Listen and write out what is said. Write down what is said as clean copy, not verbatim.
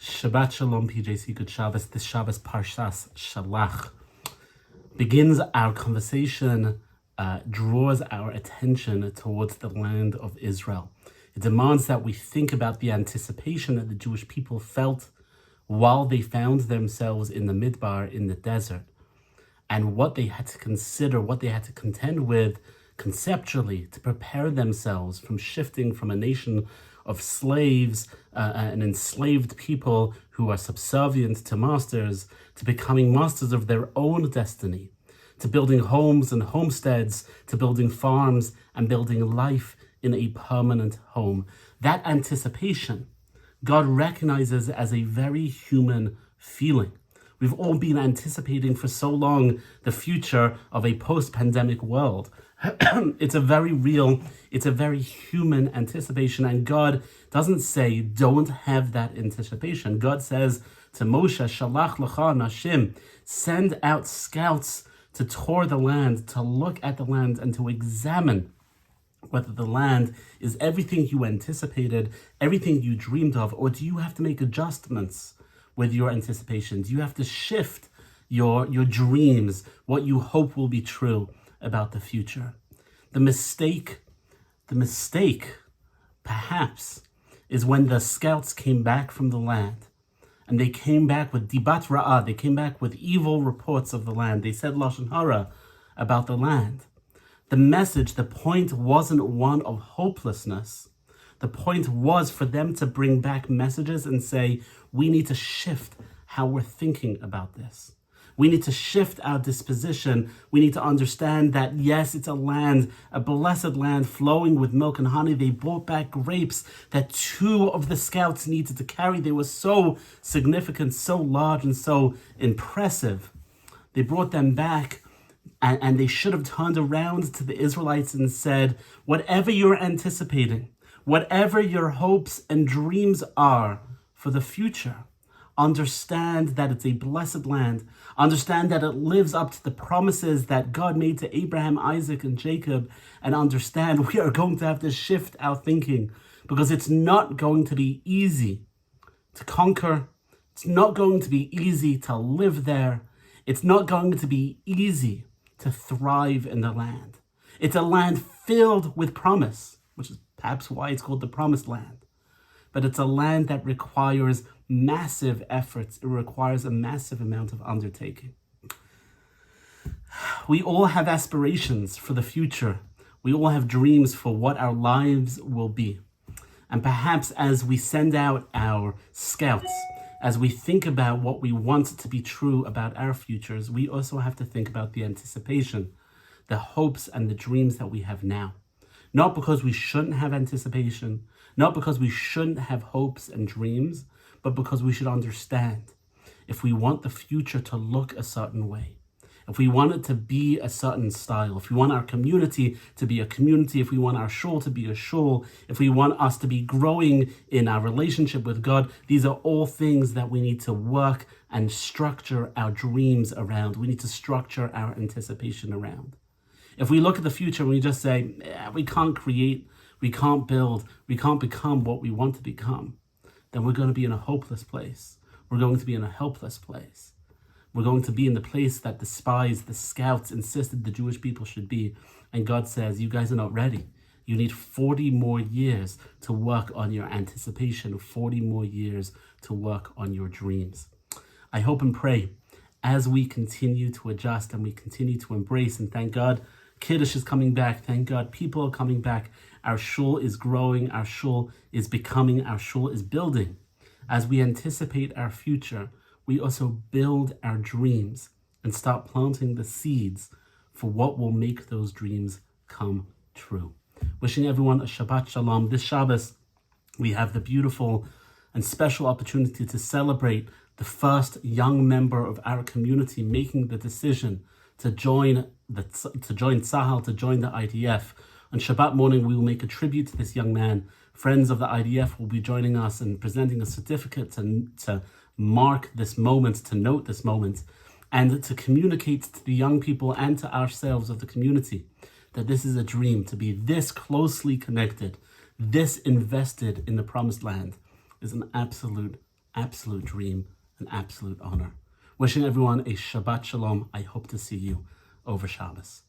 Shabbat Shalom, PJC, good Shabbos. This Shabbos Parshas Shelach begins our conversation, draws our attention towards the land of Israel. It demands that we think about the anticipation that the Jewish people felt while they found themselves in the Midbar, in the desert, and what they had to consider, what they had to contend with conceptually to prepare themselves from shifting from a nation of slaves and enslaved people who are subservient to masters, to becoming masters of their own destiny, to building homes and homesteads, to building farms and building life in a permanent home. That anticipation, God recognizes as a very human feeling. We've all been anticipating for so long the future of a post-pandemic world. It's a very real, it's a very human anticipation, and God doesn't say don't have that anticipation. God says to Moshe, Shelach lecha nashim, send out scouts to tour the land, to look at the land and to examine whether the land is everything you anticipated, everything you dreamed of, or do you have to make adjustments with your anticipation? Do you have to shift your dreams, what you hope will be true about the future? The mistake, perhaps, is when the scouts came back from the land, and they came back with dibat ra'ah, they came back with evil reports of the land. They said lashon hara about the land. The message, the point wasn't one of hopelessness. The point was for them to bring back messages and say, we need to shift how we're thinking about this. We need to shift our disposition. We need to understand that, yes, it's a land, a blessed land flowing with milk and honey. They brought back grapes that two of the scouts needed to carry. They were so significant, so large, and so impressive. They brought them back, and they should have turned around to the Israelites and said, whatever you're anticipating, whatever your hopes and dreams are for the future, understand that it's a blessed land. Understand that it lives up to the promises that God made to Abraham, Isaac, and Jacob. And understand we are going to have to shift our thinking, because it's not going to be easy to conquer. It's not going to be easy to live there. It's not going to be easy to thrive in the land. It's a land filled with promise, which is perhaps why it's called the Promised Land. But it's a land that requires massive efforts. It requires a massive amount of undertaking. We all have aspirations for the future. We all have dreams for what our lives will be. And perhaps as we send out our scouts, as we think about what we want to be true about our futures, we also have to think about the anticipation, the hopes and the dreams that we have now. Not because we shouldn't have anticipation, not because we shouldn't have hopes and dreams, but because we should understand, if we want the future to look a certain way, if we want it to be a certain style, if we want our community to be a community, if we want our shul to be a shul, if we want us to be growing in our relationship with God, these are all things that we need to work and structure our dreams around. We need to structure our anticipation around. If we look at the future and we just say, we can't create, we can't build, we can't become what we want to become, then we're going to be in a hopeless place. We're going to be in a helpless place. We're going to be in the place that the spies, the scouts insisted the Jewish people should be. And God says, you guys are not ready. You need 40 more years to work on your anticipation, 40 more years to work on your dreams. I hope and pray as we continue to adjust and we continue to embrace, and thank God, Kiddush is coming back. Thank God, people are coming back. Our shul is growing. Our shul is becoming. Our shul is building. As we anticipate our future, we also build our dreams and start planting the seeds for what will make those dreams come true. Wishing everyone a Shabbat Shalom. This Shabbos, we have the beautiful and special opportunity to celebrate the first young member of our community making the decision to join Tzahal, to join the IDF. On Shabbat morning, we will make a tribute to this young man. Friends of the IDF will be joining us and presenting a certificate to mark this moment, to note this moment, and to communicate to the young people and to ourselves of the community that this is a dream. To be this closely connected, this invested in the Promised Land is an absolute absolute dream, an absolute honor. Wishing everyone a Shabbat Shalom. I hope to see you over Shabbos.